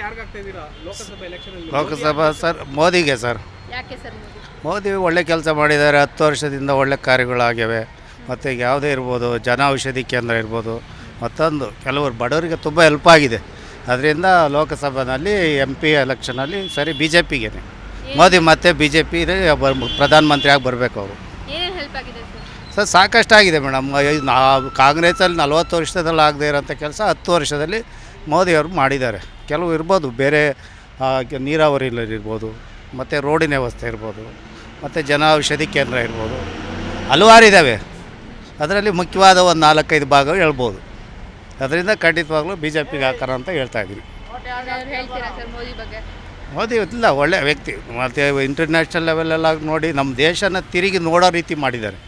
ಯಾರಿಗೆ ಆಗ್ತಾ ಇದ್ದೀರಾ ಲೋಕಸಭಾ ಎಲೆಕ್ಷನ್ ಅಲ್ಲಿ? ಲೋಕಸಭಾ ಸರ್ ಮೋದಿಗೆ ಸರ್. ಯಾಕೆ ಸರ್ ಮೋದಿ ಒಳ್ಳೆ ಕೆಲಸ ಮಾಡಿದ್ದಾರೆ. 10 ವರ್ಷದಿಂದ ಒಳ್ಳೆ ಕಾರ್ಯಗಳಾಗ್ಯವೆ. ಮತ್ತು ಯಾವುದೇ ಇರ್ಬೋದು, ಜನ ಔಷಧಿ ಕೇಂದ್ರ ಇರ್ಬೋದು, ಮತ್ತೊಂದು ಕೆಲವರು ಬಡವರಿಗೆ ತುಂಬ ಹೆಲ್ಪ್ ಆಗಿದೆ. ಅದರಿಂದ ಲೋಕಸಭೆಯಲ್ಲಿ MP ಎಲೆಕ್ಷನಲ್ಲಿ ಸರಿ BJPಗೆ ಮೋದಿ ಮತ್ತೆ BJP ಪ್ರಧಾನಮಂತ್ರಿ ಆಗಿ ಬರಬೇಕು ಅವರು. ಏನೇನು ಹೆಲ್ಪ್ ಆಗಿದೆ ಸರ್ ಸಾಕಷ್ಟಾಗಿದೆ ಮೇಡಮ್. ಕಾಂಗ್ರೆಸ್ಸಲ್ಲಿ 40 ವರ್ಷದಲ್ಲಿ ಆಗದೆ ಇರೋಂಥ ಕೆಲಸ 10 ವರ್ಷದಲ್ಲಿ ಮೋದಿಯವರು ಮಾಡಿದ್ದಾರೆ. ಕೆಲವು ಇರ್ಬೋದು, ಬೇರೆ ನೀರಾವರಿ ಇರ್ಬೋದು, ಮತ್ತು ರೋಡಿನ ವ್ಯವಸ್ಥೆ ಇರ್ಬೋದು, ಮತ್ತು ಜನ ಔಷಧಿ ಕೇಂದ್ರ ಇರ್ಬೋದು, ಹಲವಾರು ಇದ್ದಾವೆ. ಅದರಲ್ಲಿ ಮುಖ್ಯವಾದ ಒಂದು 4-5 ಭಾಗ ಹೇಳ್ಬೋದು. ಅದರಿಂದ ಖಂಡಿತವಾಗ್ಲೂ BJPಗೆ ಹಾಕೋಣ ಅಂತ ಹೇಳ್ತಾಯಿದ್ದೀನಿ. ಹೇಳ್ತೀರಾ ಸರ್ ಮೋದಿ ಬಗ್ಗೆ? ಮೋದಿ ಇಲ್ಲ, ಒಳ್ಳೆಯ ವ್ಯಕ್ತಿ. ಮತ್ತು ಇಂಟರ್ನ್ಯಾಷನಲ್ ಲೆವೆಲೆಲ್ಲ ನೋಡಿ ನಮ್ಮ ದೇಶನ ತಿರುಗಿ ನೋಡೋ ರೀತಿ ಮಾಡಿದ್ದಾರೆ.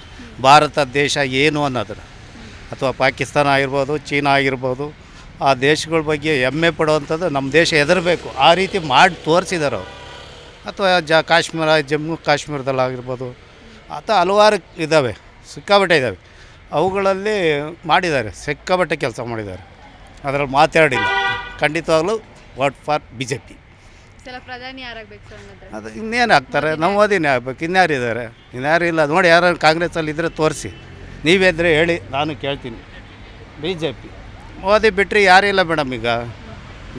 ಭಾರತ ದೇಶ ಏನು ಅನ್ನೋದನ್ನು, ಅಥವಾ ಪಾಕಿಸ್ತಾನ ಆಗಿರ್ಬೋದು, ಚೀನಾ ಆಗಿರ್ಬೋದು, ಆ ದೇಶಗಳ ಬಗ್ಗೆ ಹೆಮ್ಮೆ ಪಡುವಂಥದ್ದು ನಮ್ಮ ದೇಶ ಹೆದರಬೇಕು ಆ ರೀತಿ ಮಾಡಿ ತೋರಿಸಿದ್ದಾರೆ ಅವರು. ಅಥವಾ ಕಾಶ್ಮೀರ, ಜಮ್ಮು ಕಾಶ್ಮೀರದಲ್ಲಾಗಿರ್ಬೋದು, ಅಥವಾ ಹಲವಾರು ಇದ್ದಾವೆ, ಸಿಕ್ಕಾಪಟ್ಟೆ ಇದ್ದಾವೆ. ಅವುಗಳಲ್ಲಿ ಮಾಡಿದ್ದಾರೆ, ಸಿಕ್ಕಾಪಟ್ಟೆ ಕೆಲಸ ಮಾಡಿದ್ದಾರೆ. ಅದರಲ್ಲಿ ಮಾತಾಡಿಲ್ಲ. ಖಂಡಿತವಾಗ್ಲೂ ವಾಟ್ ಫಾರ್ BJP. ಪ್ರಧಾನಿ ಯಾರಾಗಬೇಕು ಸರ್? ಅದು ಇನ್ನೇನು ಆಗ್ತಾರೆ, ನಮ್ಮ ಮೋದಿನೇ ಆಗ್ಬೇಕು. ಇನ್ಯಾರಿದ್ದಾರೆ? ಇನ್ಯಾರು ಇಲ್ಲ ನೋಡಿ. ಯಾರು ಕಾಂಗ್ರೆಸ್ಸಲ್ಲಿ ಇದ್ದರೆ ತೋರಿಸಿ, ನೀವಿದ್ರೆ ಹೇಳಿ, ನಾನು ಕೇಳ್ತೀನಿ. BJP ಮೋದಿ ಬಿಟ್ಟರೆ ಯಾರಿಲ್ಲ ಮೇಡಮ್. ಈಗ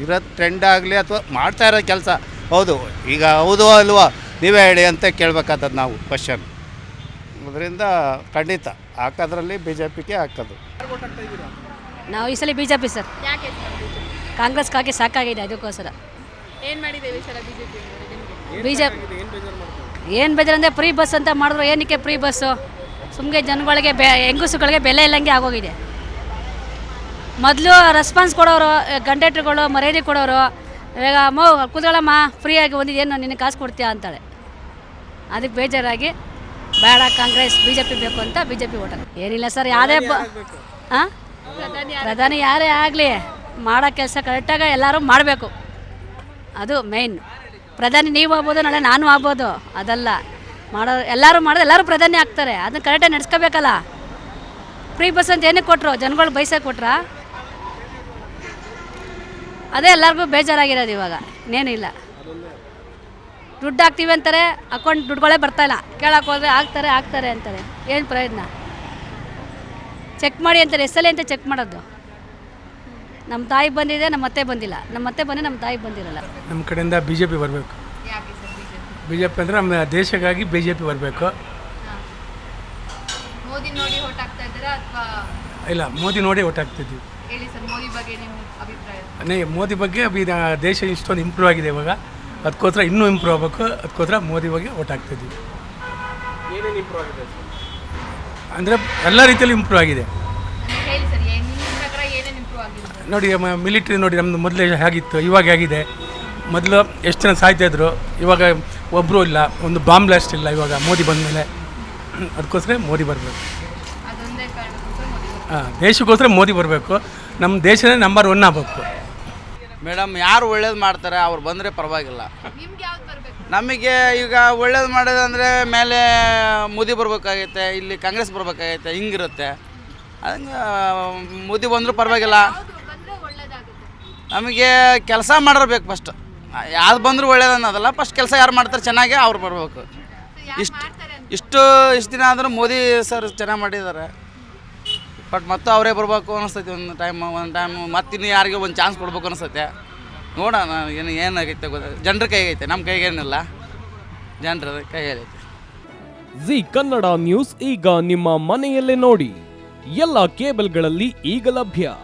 ಇರೋದು ಟ್ರೆಂಡ್ ಆಗಲಿ ಅಥವಾ ಮಾಡ್ತಾ ಇರೋ ಕೆಲಸ ಹೌದು, ಈಗ ಹೌದು ಅಲ್ವಾ ನೀವೇ ಹೇಳಿ ಅಂತ ಕೇಳಬೇಕಾದದ್ದು ನಾವು ಕ್ವಶನ್. ಅದರಿಂದ ಖಂಡಿತ ಹಾಕೋದ್ರಲ್ಲಿ BJPಗೆ ಹಾಕೋದು. ನಾವು ಈ ಸಲ BJP ಸರ್. ಯಾಕೆ ಕಾಂಗ್ರೆಸ್ಗಾಗಿ ಸಾಕಾಗಿದೆ, ಅದಕ್ಕೋಸ್ಕರ. ಏನು ಮಾಡಿದೆ ಈ ಸಲ BJP? ಏನು ಬೇಜಾರು ಅಂದರೆ ಫ್ರೀ ಬಸ್ ಅಂತ ಮಾಡಿದ್ರು. ಏನಕ್ಕೆ ಫ್ರೀ ಬಸ್ಸು? ಸುಮ್ಮನೆ ಜನಗಳಿಗೆ ಹೆಂಗಸುಗಳಿಗೆ ಬೆಲೆ ಇಲ್ಲಂಗೆ ಆಗೋಗಿದೆ. ಮೊದಲು ರೆಸ್ಪಾನ್ಸ್ ಕೊಡೋರು, ಕಂಡಕ್ಟ್ರುಗಳು ಮರ್ಯಾದೆ ಕೊಡೋರು. ಇವಾಗ ಕೂತ್ಕೊಳ್ಳಮ್ಮ ಫ್ರೀಯಾಗಿ ಒಂದಿದೇನು ನಿನಗೆ ಕಾಸು ಕೊಡ್ತೀಯಾ ಅಂತಾಳೆ. ಅದಕ್ಕೆ ಬೇಜಾರಾಗಿ ಬೇಡ ಕಾಂಗ್ರೆಸ್ BJP ಬೇಕು ಅಂತ BJP ಓಟ. ಏನಿಲ್ಲ ಸರ್, ಯಾವುದೇ ಹಾಂ ಪ್ರಧಾನಿ ಯಾರೇ ಆಗಲಿ ಮಾಡೋ ಕೆಲಸ ಕರೆಕ್ಟಾಗಿ ಎಲ್ಲರೂ ಮಾಡಬೇಕು. ಅದು ಮೇಯ್ನ್. ಪ್ರಧಾನಿ ನೀವು ಆಗ್ಬೋದು, ನಾಳೆ ನಾನು ಆಗ್ಬೋದು, ಅದಲ್ಲ. ಎಲ್ಲರೂ ಮಾಡೋದು, ಎಲ್ಲರೂ ಪ್ರಧಾನಿ ಆಗ್ತಾರೆ. ಅದನ್ನು ಕರೆಕ್ಟಾಗಿ ನಡೆಸ್ಕೋಬೇಕಲ್ಲ. ಫ್ರೀ ಬಸ್ ಅಂತ ಏನಕ್ಕೆ ಕೊಟ್ಟರು? ಜನಗಳು ಬೈಸಕ್ಕೆ ಕೊಟ್ರಾ? ಅದೇ ಎಲ್ಲರಿಗೂ ಬೇಜಾರಾಗಿರೋದು ಇವಾಗ. ಇನ್ನೇನಿಲ್ಲ. ದುಡ್ಡು ಹಾಕ್ತೀವಿ ಅಂತಾರೆ, ಅಕೌಂಟ್ ದುಡ್ಡುಗಳೇ ಬರ್ತಾಯಿಲ್ಲ. ಕೇಳಕ್ಕೆ ಹೋದರೆ ಆಗ್ತಾರೆ ಅಂತಾರೆ. ಏನು ಪ್ರಯೋಜನ? ಚೆಕ್ ಮಾಡಿ ಅಂತಾರೆ. ಎಸ್ ಅಂತ ಚೆಕ್ ಮಾಡೋದು. ನಮ್ಮ ತಾಯಿ ಬಂದಿದೆ, ನಮ್ಮ ಅತ್ತೆ ಬಂದಿಲ್ಲ. ನಮ್ಮ ಅತ್ತೆ ಬಂದು ನಮ್ಮ ತಾಯಿ ಬಂದಿರಲ್ಲ. ನಮ್ಮ ಕಡೆಯಿಂದ BJP ಬರಬೇಕು. BJP ಅಂದರೆ ನಮ್ಮ ದೇಶಕ್ಕಾಗಿ BJP ಬರಬೇಕು. ಮೋದಿ ನೋಡಿ ಓಟ್ ಹಾಕ್ತಾ ಇದ್ದೀರಾ ಅಥವಾ? ಇಲ್ಲ, ಮೋದಿ ನೋಡಿ ಓಟ್ ಹಾಕ್ತಿದ್ದೀವಿ. ಹೇಳಿ ಸರ್, ಮೋದಿ ಬಗ್ಗೆ ನಿಮ್ಮ ಅಭಿಪ್ರಾಯ? ಮೋದಿ ಬಗ್ಗೆ ದೇಶ ಇಷ್ಟೊಂದು ಇಂಪ್ರೂವ್ ಆಗಿದೆ ಇವಾಗ. ಅದಕ್ಕೋಸ್ಕರ ಇನ್ನೂ ಇಂಪ್ರೂವ್ ಆಗಬೇಕು. ಅದಕ್ಕೋಸ್ಕರ ಮೋದಿ ಬಗ್ಗೆ ಓಟ್ ಹಾಕ್ತಿದ್ದೀವಿ. ಏನೇನು ಇಂಪ್ರೂವ್ ಆಗಿದೆ ಸರ್? ಅಂದರೆ ಎಲ್ಲ ರೀತಿಯಲ್ಲಿ ಇಂಪ್ರೂವ್ ಆಗಿದೆ. ಹೇಳಿ ಸರ್, ನಿಮ್ಮ ಪ್ರಕಾರ ಏನೇನು ಇಂಪ್ರೂವ್ ಆಗಿದೆ? ನೋಡಿ, ಮಿಲಿಟ್ರಿ ನೋಡಿ, ನಮ್ಮದು ಮೊದಲೇ ಹೇಗಿತ್ತು, ಇವಾಗ ಹೇಗಿದೆ. ಮೊದಲು ಎಷ್ಟು ಜನ ಸಾಯ್ತಾಯಿದ್ರು, ಇವಾಗ ಒಬ್ಬರು ಇಲ್ಲ, ಒಂದು ಬಾಂಬ್ ಬ್ಲಾಸ್ಟ್ ಇಲ್ಲ ಇವಾಗ ಮೋದಿ ಬಂದ ಮೇಲೆ. ಅದಕ್ಕೋಸ್ಕರ ಮೋದಿ ಬರಬೇಕು. ಅದೊಂದೇ ಕಾರಣಕ್ಕೋಸ್ಕರ ಮೋದಿ ಬರಬೇಕು. ಹಾಂ, ದೇಶಕ್ಕೋಸ್ಕರ ಮೋದಿ ಬರಬೇಕು. ನಮ್ಮ ದೇಶನೇ ನಂಬರ್ 1 ಆಗಬೇಕು. ಮೇಡಮ್, ಯಾರು ಒಳ್ಳೇದು ಮಾಡ್ತಾರೆ ಅವ್ರು ಬಂದರೆ ಪರವಾಗಿಲ್ಲ. ನಿಮ್ಗೆ ಯಾವ್ದು ಬರಬೇಕು? ನಮಗೆ ಈಗ ಒಳ್ಳೇದು ಮಾಡೋದಂದರೆ ಮೇಲೆ ಮೋದಿ ಬರಬೇಕಾಗೈತೆ, ಇಲ್ಲಿ ಕಾಂಗ್ರೆಸ್ ಬರಬೇಕಾಗೈತೆ, ಹಿಂಗಿರುತ್ತೆ. ಹಂಗೆ ಮೋದಿ ಬಂದರೂ ಪರವಾಗಿಲ್ಲ. ಬಂದರೆ ಒಳ್ಳೇದಾಗುತ್ತೆ. ನಮಗೆ ಕೆಲಸ ಮಾಡಿರ್ಬೇಕು ಫಸ್ಟ್. ಯಾವ್ದು ಬಂದರೂ ಒಳ್ಳೇದು ಅನ್ನೋದಲ್ಲ, ಫಸ್ಟ್ ಕೆಲಸ ಯಾರು ಮಾಡ್ತಾರೆ ಚೆನ್ನಾಗಿ ಅವ್ರು ಬರಬೇಕು. ಇಷ್ಟು ದಿನ ಆದರೂ ಮೋದಿ ಸರ್ ಚೆನ್ನಾಗಿ ಮಾಡಿದ್ದಾರೆ. ಬಟ್ ಮತ್ತೆ ಅವರೇ ಬರಬೇಕು ಅನಿಸ್ತೈತಿ. ಒಂದು ಟೈಮ್ ಮತ್ತೆ ಇನ್ನು ಯಾರಿಗೆ ಒಂದು ಚಾನ್ಸ್ ಕೊಡ್ಬೇಕು ಅನಿಸ್ತೈತೆ. ನೋಡೋಣ ಏನಾಗೈತೆ ಜನರ ಕೈಗೈತೆ, ನಮ್ಮ ಕೈಗೇನಿಲ್ಲ, ಜನರ ಕೈಯಲ್ಲೈತೆ. ಜಿ ಕನ್ನಡ ನ್ಯೂಸ್ ಈಗ ನಿಮ್ಮ ಮನೆಯಲ್ಲೇ ನೋಡಿ. ಎಲ್ಲ ಕೇಬಲ್ಗಳಲ್ಲಿ ಈಗ ಲಭ್ಯ.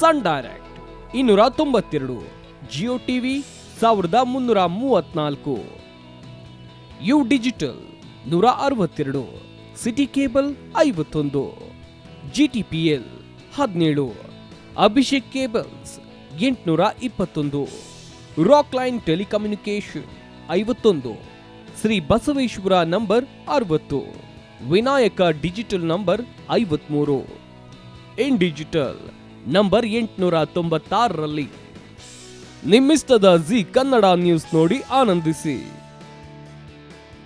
Sun Direct 292, Jio TV 1334, U Digital 162, City Cable 51, GTPL 17, Abhishek cables 821, Rock Line telecommunication 51, Shri Basaveshwara number 60, Vinayaka digital number 53, In Digital number 896ರಲ್ಲಿ. ನಿಮ್ಮಿಸ್ತದ ಜಿ ಕನ್ನಡ ನ್ಯೂಸ್ ನೋಡಿ ಆನಂದಿಸಿ.